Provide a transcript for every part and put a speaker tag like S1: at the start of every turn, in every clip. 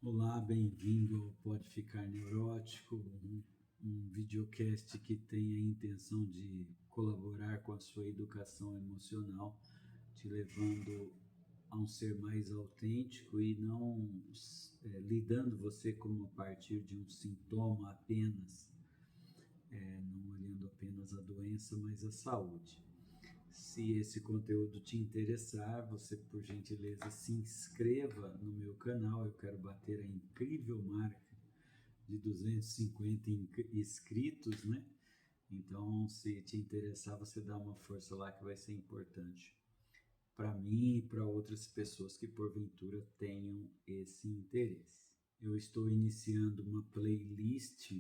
S1: Olá, bem-vindo ao Pode Ficar Neurótico, um videocast que tem a intenção de colaborar com a sua educação emocional, te levando a um ser mais autêntico e não lidando você como a partir de um sintoma apenas, não olhando apenas a doença, mas a saúde. Se esse conteúdo te interessar, você, por gentileza, se inscreva no meu canal. Eu quero bater a incrível marca de 250 inscritos, né? Então, se te interessar, você dá uma força lá que vai ser importante para mim e para outras pessoas que porventura tenham esse interesse. Eu estou iniciando uma playlist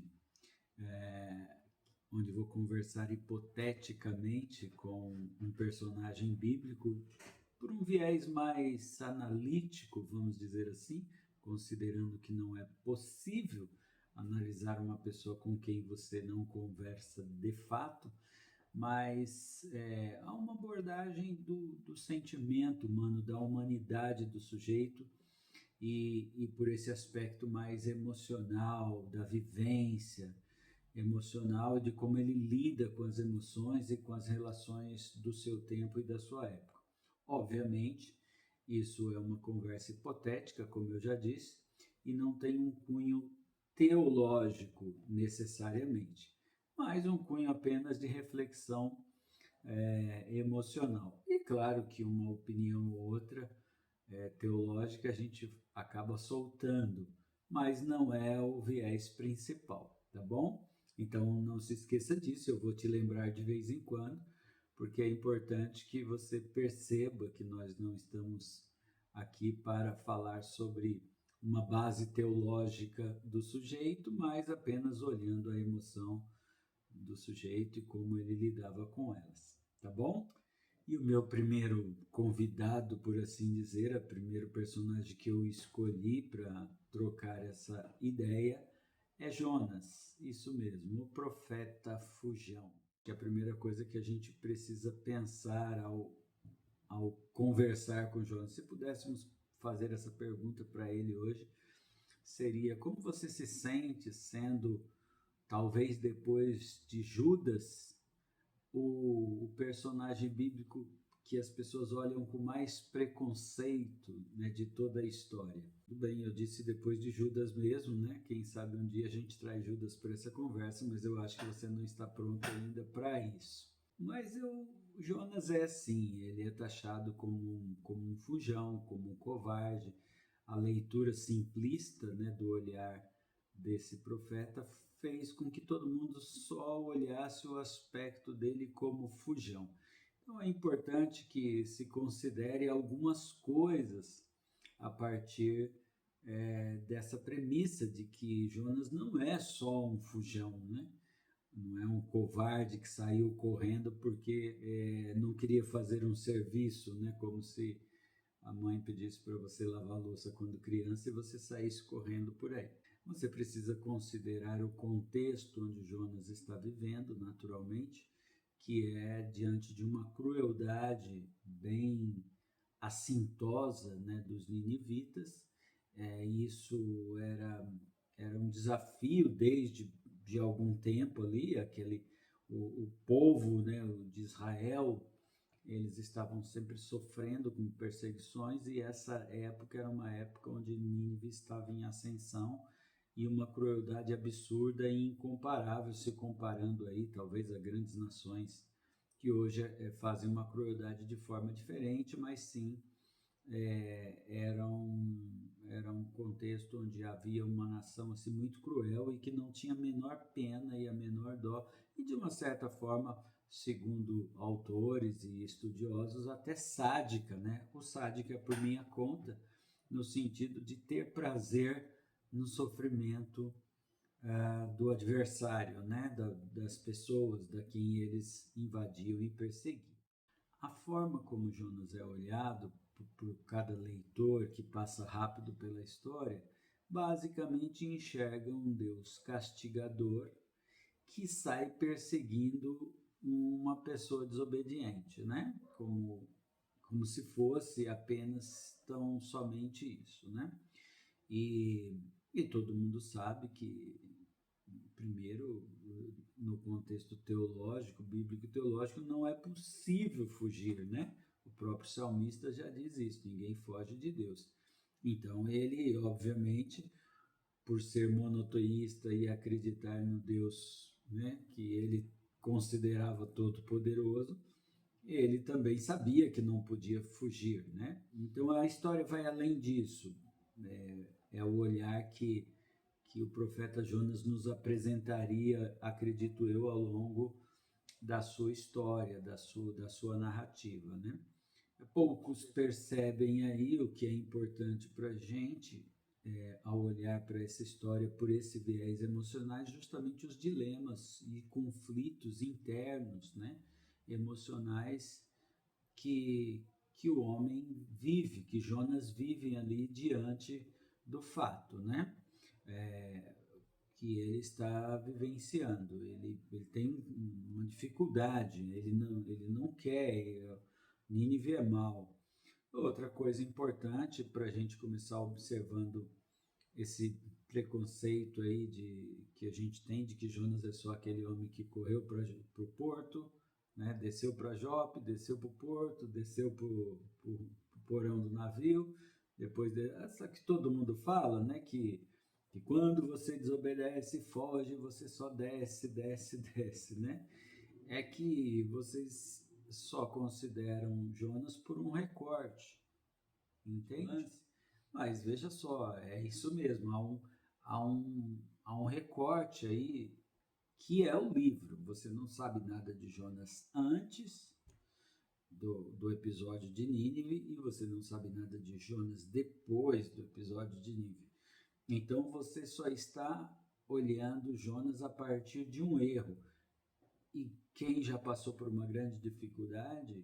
S1: onde vou conversar hipoteticamente com um personagem bíblico por um viés mais analítico, vamos dizer assim, considerando que não é possível analisar uma pessoa com quem você não conversa de fato, mas há uma abordagem do sentimento humano, da humanidade do sujeito e por esse aspecto mais emocional, da vivência emocional e de como ele lida com as emoções e com as relações do seu tempo e da sua época. Obviamente, isso é uma conversa hipotética, como eu já disse, e não tem um cunho teológico necessariamente, mas um cunho apenas de reflexão emocional. E claro que uma opinião ou outra teológica a gente acaba soltando, mas não é o viés principal, tá bom? Então não se esqueça disso, eu vou te lembrar de vez em quando, porque é importante que você perceba que nós não estamos aqui para falar sobre uma base teológica do sujeito, mas apenas olhando a emoção do sujeito e como ele lidava com elas, tá bom? E o meu primeiro convidado, por assim dizer, o primeiro personagem que eu escolhi para trocar essa ideia é Jonas, isso mesmo, o profeta fujão. Que a primeira coisa que a gente precisa pensar ao conversar com Jonas, se pudéssemos fazer essa pergunta para ele hoje, seria como você se sente sendo, talvez depois de Judas, o personagem bíblico que as pessoas olham com mais preconceito, né, de toda a história. Tudo bem, eu disse depois de Judas mesmo, né? Quem sabe um dia a gente traz Judas para essa conversa, mas eu acho que você não está pronto ainda para isso. Mas Jonas é assim, ele é taxado como um fujão, como um covarde. A leitura simplista, né, do olhar desse profeta fez com que todo mundo só olhasse o aspecto dele como fujão. Então é importante que se considere algumas coisas a partir dessa premissa de que Jonas não é só um fujão, né? Não é um covarde que saiu correndo porque não queria fazer um serviço, né? Como se a mãe pedisse para você lavar a louça quando criança e você saísse correndo por aí. Você precisa considerar o contexto onde Jonas está vivendo, naturalmente, que é diante de uma crueldade bem assintosa, né, dos ninivitas. Isso era um desafio desde de algum tempo ali, o povo, né, de Israel, eles estavam sempre sofrendo com perseguições e essa época era uma época onde Nínive estava em ascensão e uma crueldade absurda e incomparável, se comparando aí talvez a grandes nações que hoje fazem uma crueldade de forma diferente, mas sim era um contexto onde havia uma nação assim muito cruel e que não tinha a menor pena e a menor dó e de uma certa forma, segundo autores e estudiosos, até sádica, né? O sádica por minha conta, no sentido de ter prazer no sofrimento do adversário, né? Das pessoas da quem eles invadiam e perseguiam. A forma como Jonas é olhado por cada leitor que passa rápido pela história, basicamente enxerga um Deus castigador que sai perseguindo uma pessoa desobediente, né? Como se fosse apenas tão somente isso, né? E todo mundo sabe que, primeiro, no contexto teológico, bíblico teológico, não é possível fugir, né? O próprio salmista já diz isso, ninguém foge de Deus. Então ele, obviamente, por ser monoteísta e acreditar no Deus, né, que ele considerava todo-poderoso, ele também sabia que não podia fugir, né? Então a história vai além disso. É o olhar que o profeta Jonas nos apresentaria, acredito eu, ao longo da sua história, da sua narrativa, né? Poucos percebem aí o que é importante para a gente, ao olhar para essa história por esse viés emocional, justamente os dilemas e conflitos internos, né, emocionais que o homem vive, que Jonas vive ali diante do fato, né? Que ele está vivenciando. Ele tem uma dificuldade, ele não quer, Nínive é mal. Outra coisa importante para a gente começar observando esse preconceito aí que a gente tem de que Jonas é só aquele homem que correu para o porto, né? Desceu para Jope, desceu para o porto, desceu para o porão do navio, só que todo mundo fala, né, que quando você desobedece, foge, você só desce, desce, desce, né? É que vocês só consideram Jonas por um recorte, entende? Mas veja só, é isso mesmo, há um recorte aí que é o livro. Você não sabe nada de Jonas antes do episódio de Nínive e você não sabe nada de Jonas depois do episódio de Nínive. Então você só está olhando Jonas a partir de um erro. E quem já passou por uma grande dificuldade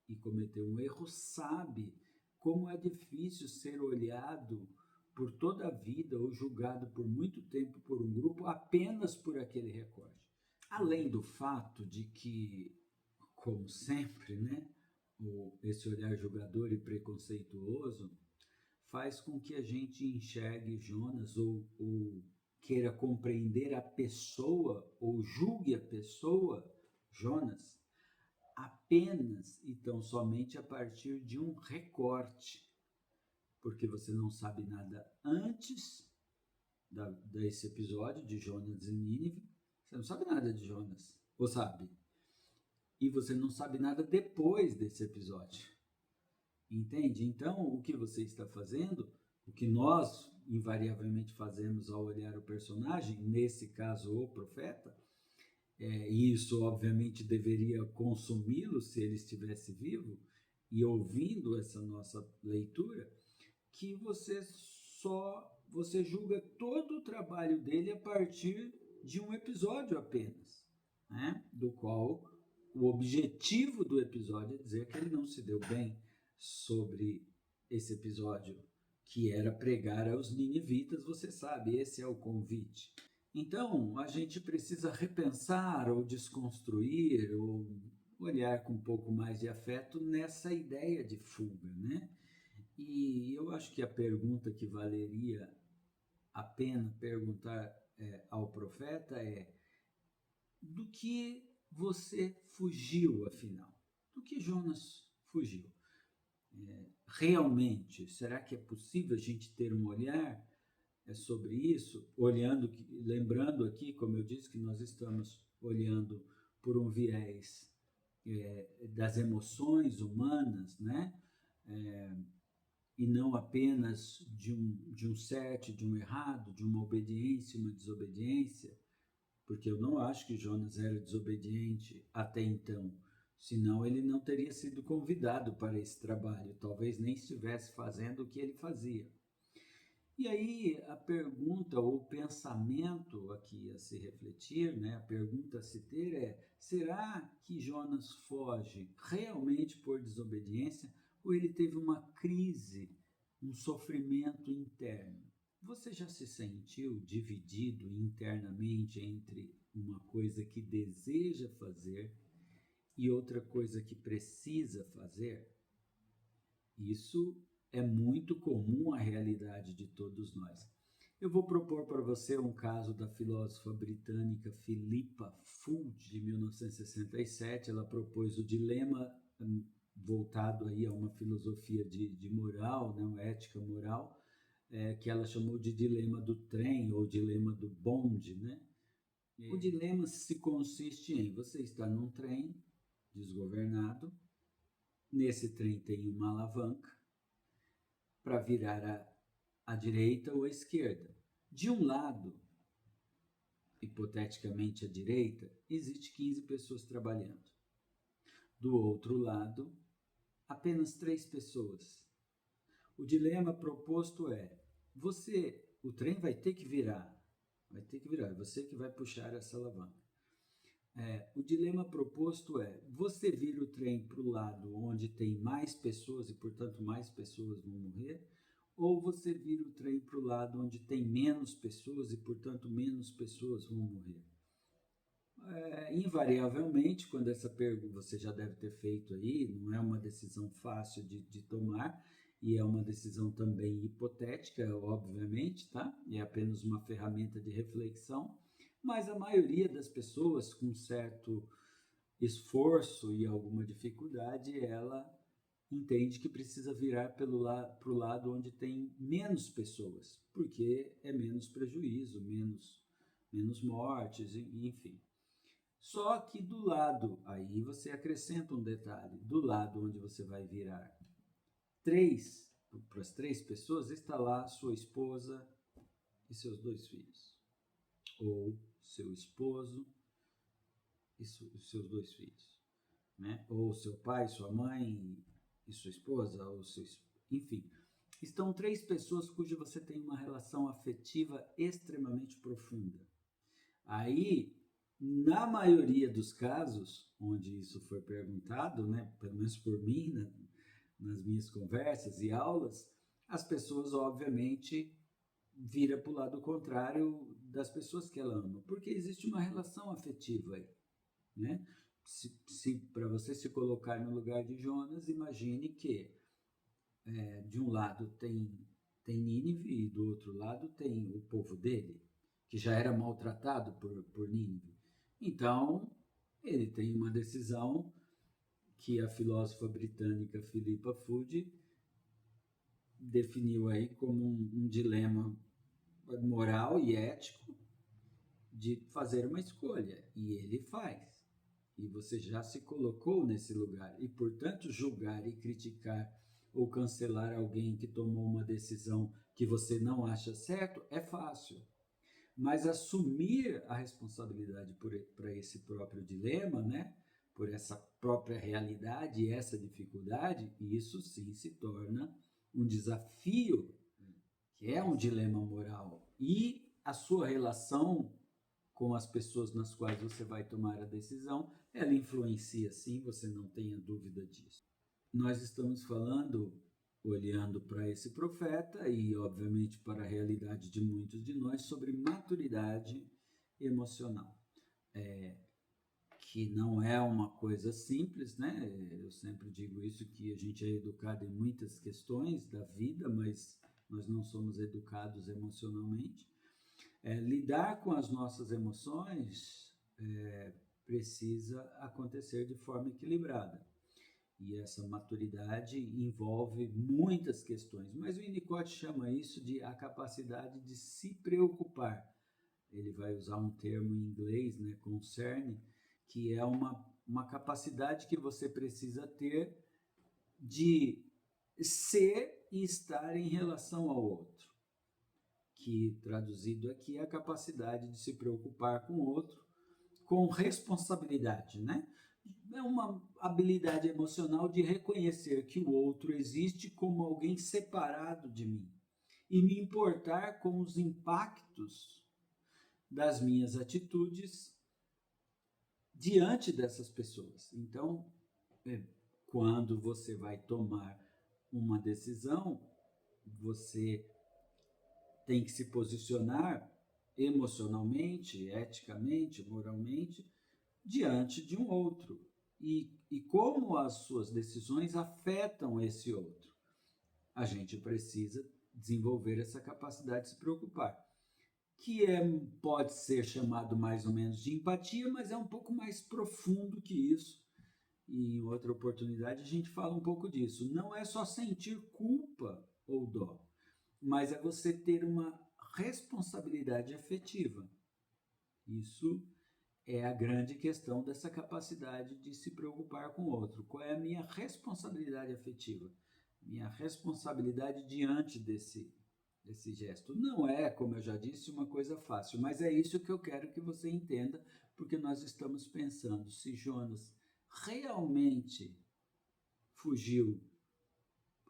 S1: e cometeu um erro sabe como é difícil ser olhado por toda a vida ou julgado por muito tempo por um grupo apenas por aquele recorte. Além do fato de que, como sempre, né, esse olhar julgador e preconceituoso faz com que a gente enxergue Jonas ou queira compreender a pessoa ou julgue a pessoa, Jonas, apenas e tão somente a partir de um recorte, porque você não sabe nada antes desse episódio de Jonas e Nínive, você não sabe nada de Jonas, ou sabe? E você não sabe nada depois desse episódio. Entende? Então, o que você está fazendo, o que nós invariavelmente fazemos ao olhar o personagem, nesse caso o profeta, e isso obviamente deveria consumi-lo se ele estivesse vivo e ouvindo essa nossa leitura, que você julga todo o trabalho dele a partir de um episódio apenas, né? Do qual o objetivo do episódio é dizer que ele não se deu bem sobre esse episódio, que era pregar aos ninivitas, você sabe, esse é o convite. Então, a gente precisa repensar ou desconstruir ou olhar com um pouco mais de afeto nessa ideia de fuga, né? E eu acho que a pergunta que valeria a pena perguntar ao profeta é: do que você fugiu, afinal? Do que Jonas fugiu? Realmente, será que é possível a gente ter um olhar sobre isso, lembrando aqui, como eu disse, que nós estamos olhando por um viés das emoções humanas, né? E não apenas de um certo, de um errado, de uma obediência e uma desobediência, porque eu não acho que Jonas era desobediente até então, senão ele não teria sido convidado para esse trabalho, talvez nem estivesse fazendo o que ele fazia. E aí a pergunta ou o pensamento aqui a se refletir, né, a pergunta a se ter é: será que Jonas foge realmente por desobediência ou ele teve uma crise, um sofrimento interno? Você já se sentiu dividido internamente entre uma coisa que deseja fazer e outra coisa que precisa fazer? Isso é muito comum à realidade de todos nós. Eu vou propor para você um caso da filósofa britânica Philippa Foot, de 1967. Ela propôs o dilema voltado aí a uma filosofia de moral, né, uma ética moral, que ela chamou de dilema do trem ou dilema do bonde, né? O dilema se consiste em você estar num trem desgovernado, nesse trem tem uma alavanca para virar à direita ou à esquerda. De um lado, hipoteticamente à direita, existe 15 pessoas trabalhando. Do outro lado, apenas 3 pessoas. O dilema proposto é: o trem vai ter que virar, é você que vai puxar essa alavanca. O dilema proposto é: você vira o trem para o lado onde tem mais pessoas e, portanto, mais pessoas vão morrer, ou você vira o trem para o lado onde tem menos pessoas e, portanto, menos pessoas vão morrer? Invariavelmente, quando essa pergunta você já deve ter feito aí, não é uma decisão fácil de tomar, e é uma decisão também hipotética, obviamente, tá? É apenas uma ferramenta de reflexão, mas a maioria das pessoas, com certo esforço e alguma dificuldade, ela entende que precisa virar para o lado onde tem menos pessoas, porque é menos prejuízo, menos mortes, enfim. Só que do lado, aí você acrescenta um detalhe, do lado onde você vai virar para as 3 pessoas, está lá sua esposa e seus 2 filhos. Ou seu esposo e seus 2 filhos. Né? Ou seu pai, sua mãe e sua esposa, enfim. Estão 3 pessoas cuja você tem uma relação afetiva extremamente profunda. Aí, na maioria dos casos, onde isso foi perguntado, né, pelo menos por mim, né, nas minhas conversas e aulas, as pessoas, obviamente, viram para o lado contrário das pessoas que ela ama, porque existe uma relação afetiva aí, né? Se para você se colocar no lugar de Jonas, imagine que de um lado tem Nínive e do outro lado tem o povo dele, que já era maltratado por Nínive. Então, ele tem uma decisão que a filósofa britânica Philippa Foot definiu aí como um dilema moral e ético de fazer uma escolha, e ele faz. E você já se colocou nesse lugar, e portanto julgar e criticar ou cancelar alguém que tomou uma decisão que você não acha certo é fácil. Mas assumir a responsabilidade para esse próprio dilema, né? Por essa própria realidade e essa dificuldade, isso sim se torna um desafio, que é um dilema moral. E a sua relação com as pessoas nas quais você vai tomar a decisão, ela influencia sim, você não tenha dúvida disso. Nós estamos falando, olhando para esse profeta e, obviamente, para a realidade de muitos de nós, sobre maturidade emocional. Que não é uma coisa simples, né? Eu sempre digo isso, que a gente é educado em muitas questões da vida, mas nós não somos educados emocionalmente. Lidar com as nossas emoções precisa acontecer de forma equilibrada. E essa maturidade envolve muitas questões, mas o Winnicott chama isso de a capacidade de se preocupar. Ele vai usar um termo em inglês, né, concern, que é uma capacidade que você precisa ter de ser e estar em relação ao outro. Que, traduzido aqui, é a capacidade de se preocupar com o outro com responsabilidade, né? É uma habilidade emocional de reconhecer que o outro existe como alguém separado de mim e me importar com os impactos das minhas atitudes diante dessas pessoas. Então, quando você vai tomar uma decisão, você tem que se posicionar emocionalmente, eticamente, moralmente, diante de um outro. E como as suas decisões afetam esse outro. a gente precisa desenvolver essa capacidade de se preocupar, que pode ser chamado mais ou menos de empatia, mas é um pouco mais profundo que isso. E em outra oportunidade a gente fala um pouco disso. Não é só sentir culpa ou dó, mas é você ter uma responsabilidade afetiva. Isso é a grande questão dessa capacidade de se preocupar com o outro. Qual é a minha responsabilidade afetiva? Minha responsabilidade diante desse gesto. Não é, como eu já disse, uma coisa fácil, mas é isso que eu quero que você entenda, porque nós estamos pensando se Jonas realmente fugiu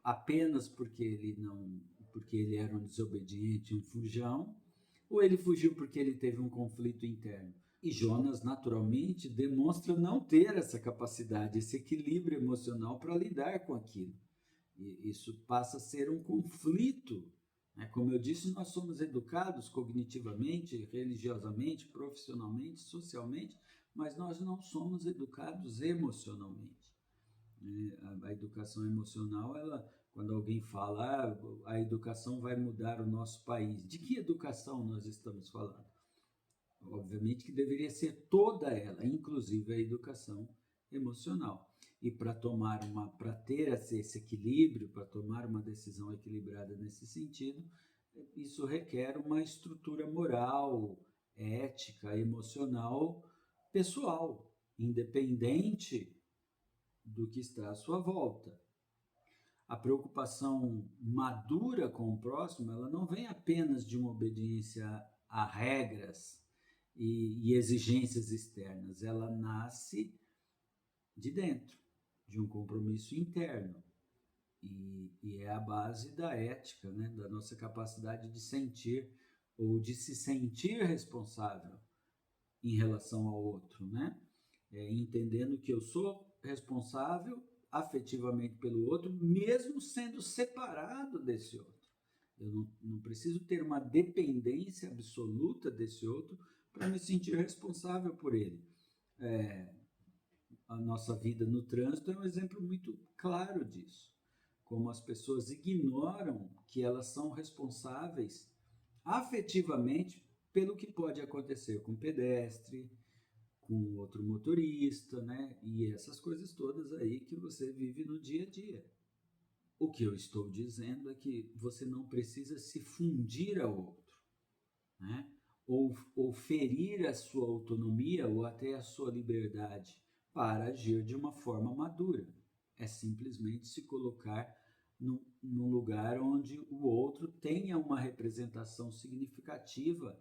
S1: apenas porque ele era um desobediente, um fujão, ou ele fugiu porque ele teve um conflito interno. E Jonas, naturalmente, demonstra não ter essa capacidade, esse equilíbrio emocional para lidar com aquilo. E isso passa a ser um conflito. Como eu disse, nós somos educados cognitivamente, religiosamente, profissionalmente, socialmente, mas nós não somos educados emocionalmente. A educação emocional, quando alguém fala, a educação vai mudar o nosso país. De que educação nós estamos falando? Obviamente que deveria ser toda ela, inclusive a educação emocional. E para ter esse equilíbrio, para tomar uma decisão equilibrada nesse sentido, isso requer uma estrutura moral, ética, emocional, pessoal, independente do que está à sua volta. A preocupação madura com o próximo, ela não vem apenas de uma obediência a regras e exigências externas, ela nasce de dentro, de um compromisso interno. E é a base da ética, né? Da nossa capacidade de sentir ou de se sentir responsável em relação ao outro, né? Entendendo que eu sou responsável afetivamente pelo outro, mesmo sendo separado desse outro. Eu não preciso ter uma dependência absoluta desse outro para me sentir responsável por ele. A nossa vida no trânsito é um exemplo muito claro disso. Como as pessoas ignoram que elas são responsáveis afetivamente pelo que pode acontecer com o pedestre, com outro motorista, né? E essas coisas todas aí que você vive no dia a dia. O que eu estou dizendo é que você não precisa se fundir ao outro, né? Ou ferir a sua autonomia ou até a sua liberdade para agir de uma forma madura. É simplesmente se colocar num lugar onde o outro tenha uma representação significativa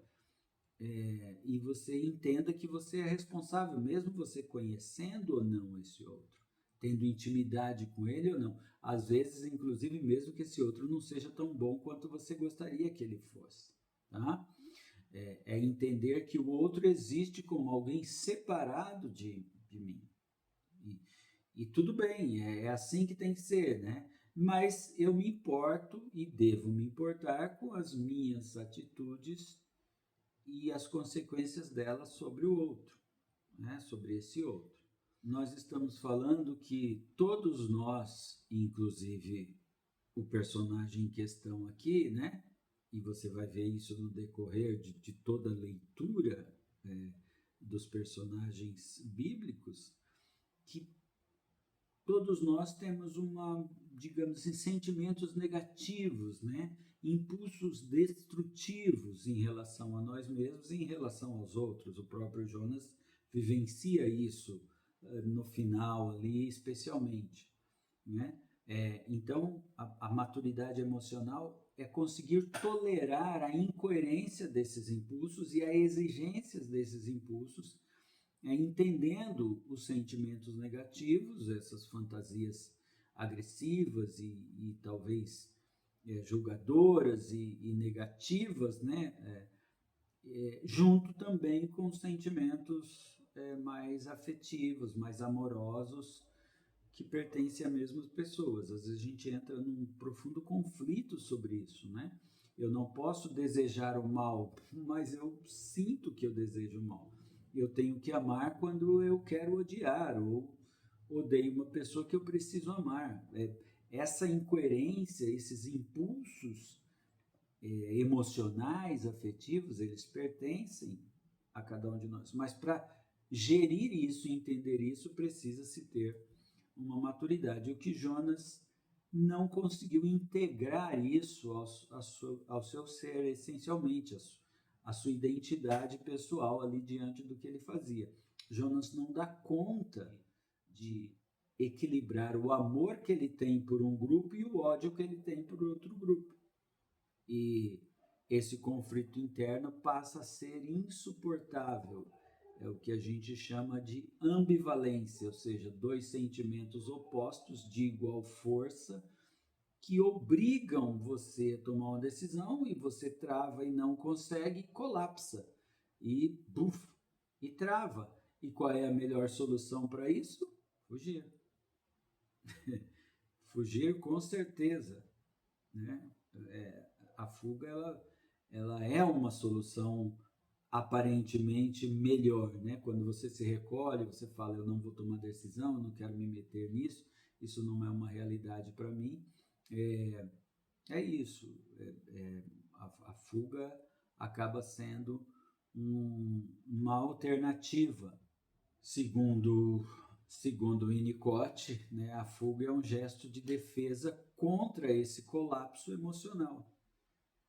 S1: e você entenda que você é responsável, mesmo você conhecendo ou não esse outro, tendo intimidade com ele ou não. Às vezes, inclusive, mesmo que esse outro não seja tão bom quanto você gostaria que ele fosse. Tá? É entender que o outro existe como alguém separado de mim. E tudo bem, é assim que tem que ser, né? Mas eu me importo e devo me importar com as minhas atitudes e as consequências delas sobre o outro, né? Sobre esse outro. Nós estamos falando que todos nós, inclusive o personagem em questão aqui, né? E você vai ver isso no decorrer de toda a leitura dos personagens bíblicos, que todos nós temos digamos assim, sentimentos negativos, né? Impulsos destrutivos em relação a nós mesmos e em relação aos outros. O próprio Jonas vivencia isso no final ali, especialmente, né? Então, a maturidade emocional é conseguir tolerar a incoerência desses impulsos e as exigências desses impulsos, entendendo os sentimentos negativos, essas fantasias agressivas e talvez julgadoras e negativas, né? Junto também com os sentimentos mais afetivos, mais amorosos, que pertencem a mesmas pessoas. Às vezes a gente entra num profundo conflito sobre isso, né? Eu não posso desejar o mal, mas eu sinto que eu desejo o mal. Eu tenho que amar quando eu quero odiar, ou odeio uma pessoa que eu preciso amar. essa incoerência, esses impulsos emocionais, afetivos, eles pertencem a cada um de nós. Mas para gerir isso e entender isso, precisa-se ter uma maturidade. O que Jonas não conseguiu integrar isso ao seu ser, essencialmente, a sua identidade pessoal ali diante do que ele fazia. Jonas não dá conta de equilibrar o amor que ele tem por um grupo e o ódio que ele tem por outro grupo. E esse conflito interno passa a ser insuportável. É o que a gente chama de ambivalência, ou seja, dois sentimentos opostos de igual força que obrigam você a tomar uma decisão e você trava e não consegue, colapsa e buf, e trava. E qual é a melhor solução para isso? Fugir. Fugir com certeza, né? A fuga ela é uma solução aparentemente melhor, né? Quando você se recolhe, você fala, eu não vou tomar decisão, eu não quero me meter nisso, isso não é uma realidade para mim. É isso. A fuga acaba sendo uma alternativa. Segundo Winnicott, né, a fuga é um gesto de defesa contra esse colapso emocional.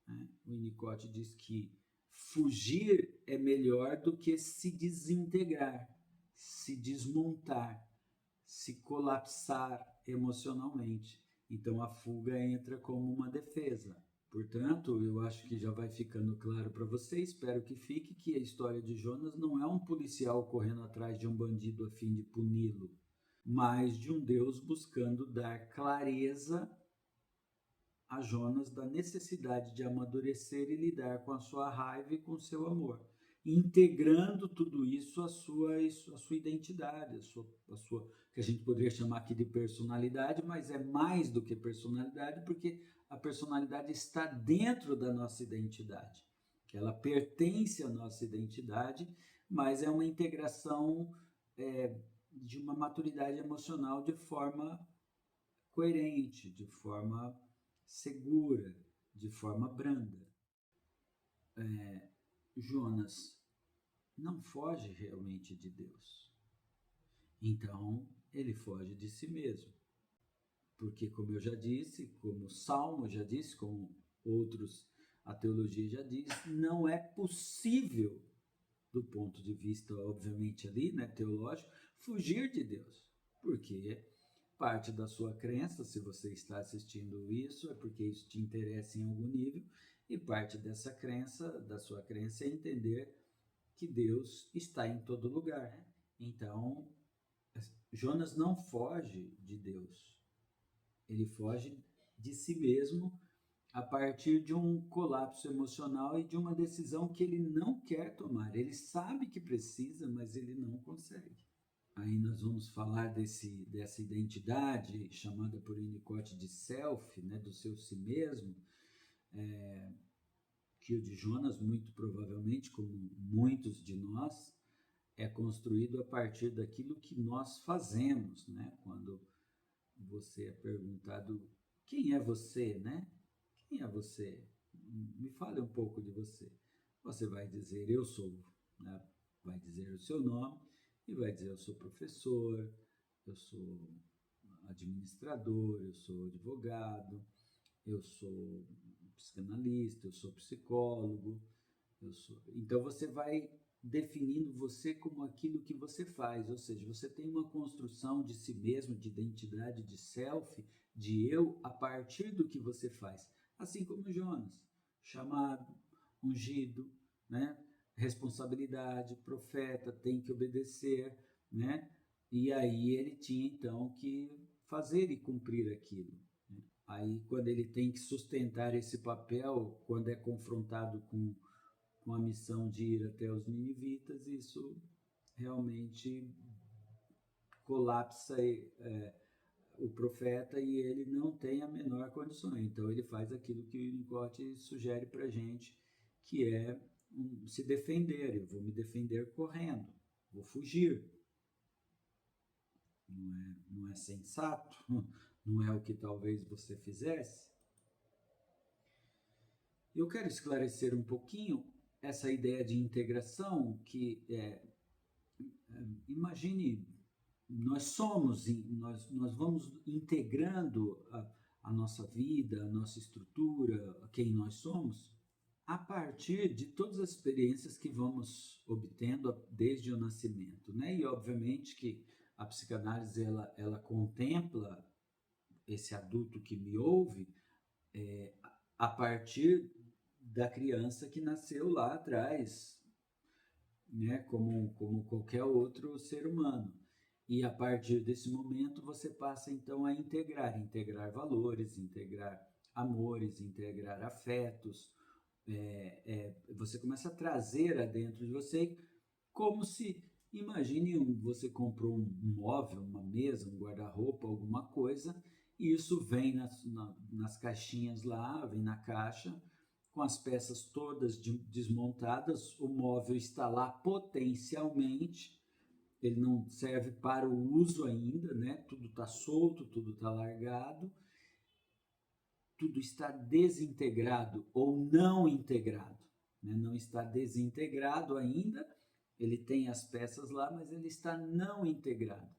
S1: Né? O Winnicott diz que fugir é melhor do que se desintegrar, se desmontar, se colapsar emocionalmente. Então a fuga entra como uma defesa. Portanto, eu acho que já vai ficando claro para você, espero que fique, que a história de Jonas não é um policial correndo atrás de um bandido a fim de puni-lo, mas de um Deus buscando dar clareza a Jonas da necessidade de amadurecer e lidar com a sua raiva e com o seu amor, integrando tudo isso à sua identidade, a sua, que a gente poderia chamar aqui de personalidade, mas é mais do que personalidade, porque a personalidade está dentro da nossa identidade. Ela pertence à nossa identidade, mas é uma integração de uma maturidade emocional de forma coerente, de forma segura, de forma branda. Jonas não foge realmente de Deus. Então, ele foge de si mesmo. Porque, como eu já disse, como o Salmo já disse, como outros, a teologia já diz, não é possível, do ponto de vista, obviamente, ali, né, teológico, fugir de Deus. Porque parte da sua crença, se você está assistindo isso, é porque isso te interessa em algum nível, e parte dessa crença, da sua crença, é entender que Deus está em todo lugar. Então, Jonas não foge de Deus, ele foge de si mesmo a partir de um colapso emocional e de uma decisão que ele não quer tomar. Ele sabe que precisa, mas ele não consegue. Aí nós vamos falar dessa identidade chamada por Winnicott de self, né, do seu si mesmo, que o de Jonas, muito provavelmente, como muitos de nós, é construído a partir daquilo que nós fazemos, né? Quando você é perguntado, quem é você, né? Quem é você? Me fale um pouco de você. Você vai dizer, eu sou, né? Vai dizer o seu nome e vai dizer, eu sou professor, eu sou administrador, eu sou advogado, eu sou psicanalista, eu sou psicólogo, Então você vai definindo você como aquilo que você faz, ou seja, você tem uma construção de si mesmo, de identidade, de self, de eu, a partir do que você faz. Assim como Jonas, chamado, ungido, né? Responsabilidade, profeta, tem que obedecer, né? E aí ele tinha então que fazer e cumprir aquilo. Aí quando ele tem que sustentar esse papel, quando é confrontado com a missão de ir até os ninivitas, isso realmente colapsa o profeta e ele não tem a menor condição. Então ele faz aquilo que o Winnicott sugere para a gente, que é se defender. Eu vou me defender correndo, vou fugir. Não é sensato? não é o que talvez você fizesse. Eu quero esclarecer um pouquinho essa ideia de integração que imagine, nós vamos integrando a nossa vida, a nossa estrutura, quem nós somos, a partir de todas as experiências que vamos obtendo desde o nascimento, né? E obviamente que a psicanálise ela contempla esse adulto que me ouve a partir da criança que nasceu lá atrás, né? Como qualquer outro ser humano. E a partir desse momento você passa então a integrar valores, integrar amores, integrar afetos. Você começa a trazer adentro de você como se, imagine, você comprou um móvel, uma mesa, um guarda-roupa, alguma coisa, e isso vem nas caixinhas lá, vem na caixa, com as peças todas desmontadas, o móvel está lá potencialmente, ele não serve para o uso ainda, né? Tudo está solto, tudo está largado, tudo está desintegrado ou não integrado, né? Não está desintegrado ainda, ele tem as peças lá, mas ele está não integrado.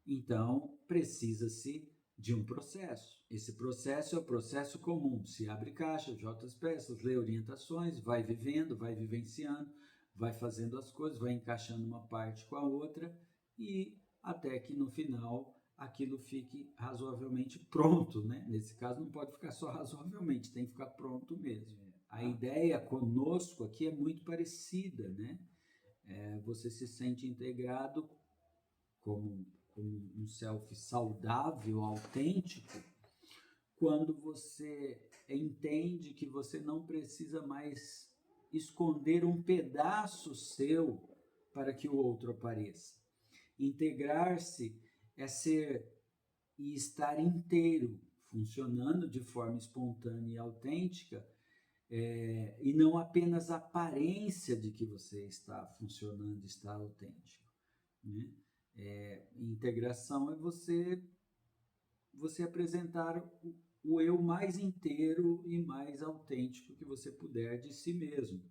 S1: Então, precisa-se de um processo. Esse processo é o processo comum. Se abre caixa, jota as peças, lê orientações, vai vivendo, vai vivenciando, vai fazendo as coisas, vai encaixando uma parte com a outra e até que no final aquilo fique razoavelmente pronto, né? Nesse caso não pode ficar só razoavelmente, tem que ficar pronto mesmo. A ideia conosco aqui é muito parecida, né? Você se sente integrado como um self saudável, autêntico, quando você entende que você não precisa mais esconder um pedaço seu para que o outro apareça. Integrar-se é ser e estar inteiro, funcionando de forma espontânea e autêntica, e não apenas a aparência de que você está funcionando, está autêntico, né? Integração é você apresentar o eu mais inteiro e mais autêntico que você puder de si mesmo.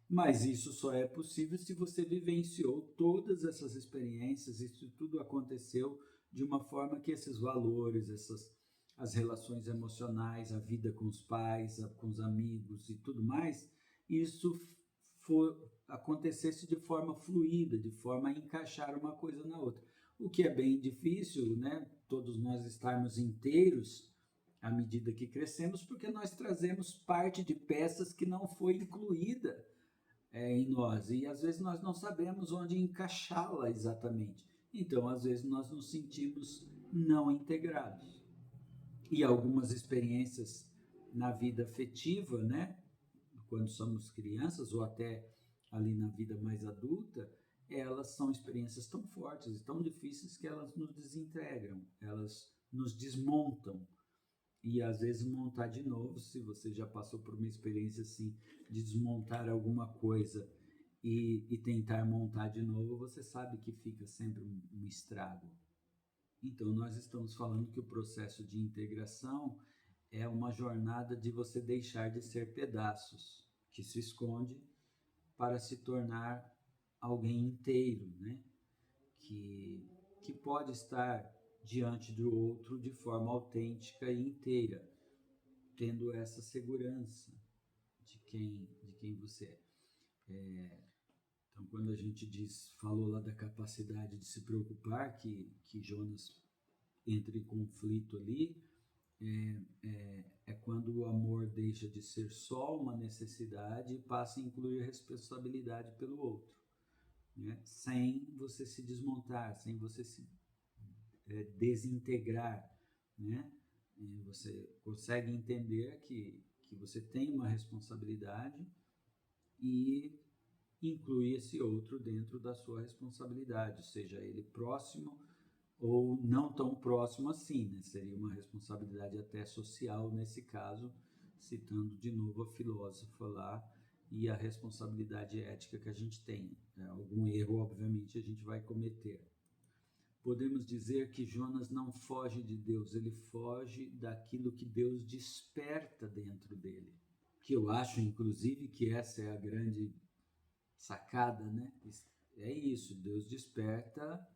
S1: Mas isso só é possível se você vivenciou todas essas experiências, isso tudo aconteceu de uma forma que esses valores, as relações emocionais, a vida com os pais, com os amigos e tudo mais, isso acontecesse de forma fluida, de forma a encaixar uma coisa na outra. O que é bem difícil, né? Todos nós estarmos inteiros à medida que crescemos, porque nós trazemos parte de peças que não foi incluída em nós, e às vezes nós não sabemos onde encaixá-la exatamente. Então, às vezes, nós nos sentimos não integrados. E algumas experiências na vida afetiva, né, quando somos crianças ou até ali na vida mais adulta, elas são experiências tão fortes e tão difíceis que elas nos desintegram, elas nos desmontam. E às vezes montar de novo, se você já passou por uma experiência assim, de desmontar alguma coisa e tentar montar de novo, você sabe que fica sempre um estrago. Então, nós estamos falando que o processo de integração é uma jornada de você deixar de ser pedaços que se esconde para se tornar alguém inteiro, né? Que pode estar diante do outro de forma autêntica e inteira, tendo essa segurança de quem você Então, quando a gente falou lá da capacidade de se preocupar, que Jonas entra em conflito ali, é quando o amor deixa de ser só uma necessidade e passa a incluir responsabilidade pelo outro, né? Sem você se desmontar, sem você se desintegrar, né? E você consegue entender que você tem uma responsabilidade e incluir esse outro dentro da sua responsabilidade, seja ele próximo ou não tão próximo assim, né? Seria uma responsabilidade até social nesse caso, citando de novo a filósofa lá e a responsabilidade ética que a gente tem. Algum erro, obviamente, a gente vai cometer. podemos dizer que Jonas não foge de Deus, ele foge daquilo que Deus desperta dentro dele. Que eu acho, inclusive, que essa é a grande sacada, né? É isso, Deus desperta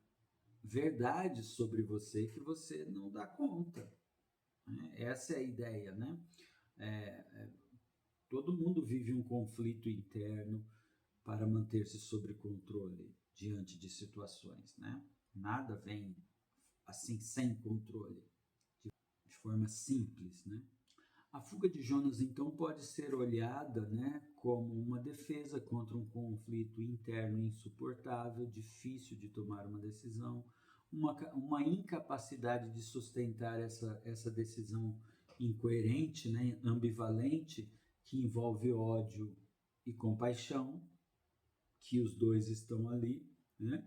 S1: verdades sobre você que você não dá conta, né? Essa é a ideia, né? Todo mundo vive um conflito interno para manter-se sob controle diante de situações, né? Nada vem assim sem controle, de forma simples, né? A fuga de Jonas, então, pode ser olhada, né, como uma defesa contra um conflito interno insuportável, difícil de tomar uma decisão, uma incapacidade de sustentar essa decisão incoerente, né, ambivalente, que envolve ódio e compaixão, que os dois estão ali, né?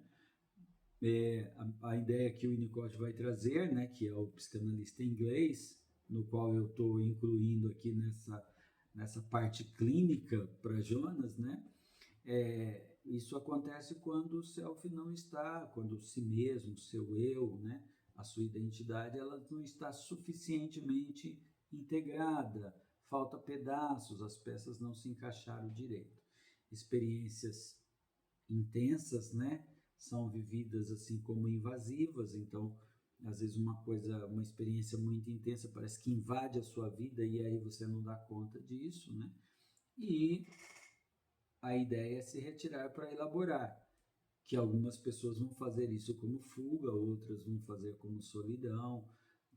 S1: A ideia que o Winnicott vai trazer, né, que é o psicanalista inglês, no qual eu estou incluindo aqui nessa parte clínica para Jonas, né? Isso acontece quando o self não está, quando o si mesmo, o seu eu, né, a sua identidade, ela não está suficientemente integrada, falta pedaços, as peças não se encaixaram direito. Experiências intensas, né, são vividas assim como invasivas, então às vezes uma experiência muito intensa parece que invade a sua vida e aí você não dá conta disso, né? E a ideia é se retirar para elaborar, que algumas pessoas vão fazer isso como fuga, outras vão fazer como solidão,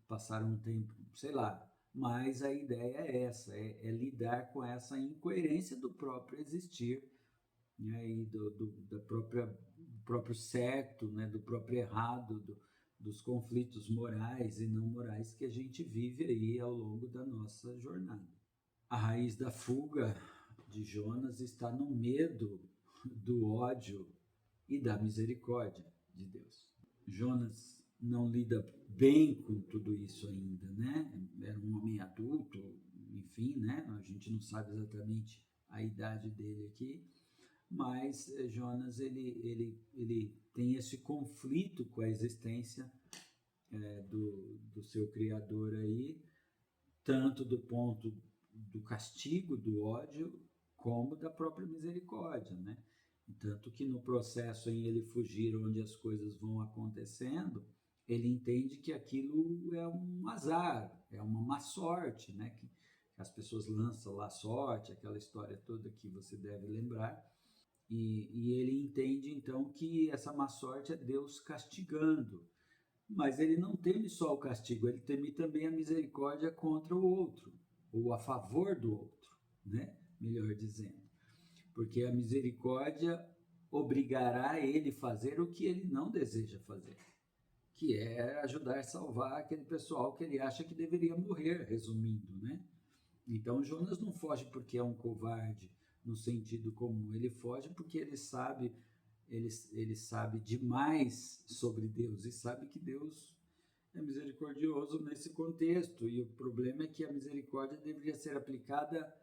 S1: passar um tempo, sei lá, mas a ideia é essa, é lidar com essa incoerência do próprio existir, né, e do próprio certo, né, do próprio errado, dos conflitos morais e não morais que a gente vive aí ao longo da nossa jornada. A raiz da fuga de Jonas está no medo, do ódio e da misericórdia de Deus. Jonas não lida bem com tudo isso ainda, né? Era um homem adulto, enfim, né? A gente não sabe exatamente a idade dele aqui, mas Jonas ele tem esse conflito com a existência do seu Criador aí, tanto do ponto do castigo, do ódio, como da própria misericórdia, né? Tanto que no processo em ele fugir, onde as coisas vão acontecendo, ele entende que aquilo é um azar, é uma má sorte, né? Que as pessoas lançam lá sorte, aquela história toda que você deve lembrar. E ele entende então que essa má sorte é Deus castigando. Mas ele não teme só o castigo, ele teme também a misericórdia contra o outro, ou a favor do outro, né? Melhor dizendo. Porque a misericórdia obrigará ele a fazer o que ele não deseja fazer, que é ajudar a salvar aquele pessoal que ele acha que deveria morrer, resumindo, né? Então Jonas não foge porque é um covarde no sentido comum, ele foge porque ele sabe demais sobre Deus e sabe que Deus é misericordioso nesse contexto. E o problema é que a misericórdia deveria ser aplicada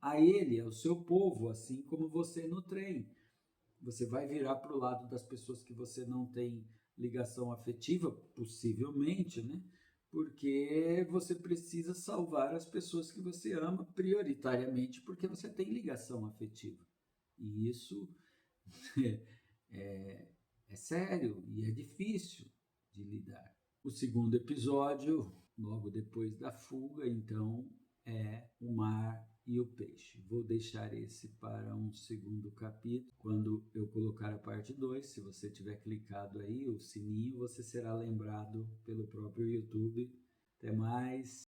S1: a ele, ao seu povo, assim como você no trem. Você vai virar para o lado das pessoas que você não tem ligação afetiva, possivelmente, né? Porque você precisa salvar as pessoas que você ama prioritariamente, porque você tem ligação afetiva. E isso é sério e é difícil de lidar. O segundo episódio, logo depois da fuga, então, é o mar e o peixe. Vou deixar esse para um segundo capítulo. Quando eu colocar a parte 2, se você tiver clicado aí, o sininho, você será lembrado pelo próprio YouTube. Até mais!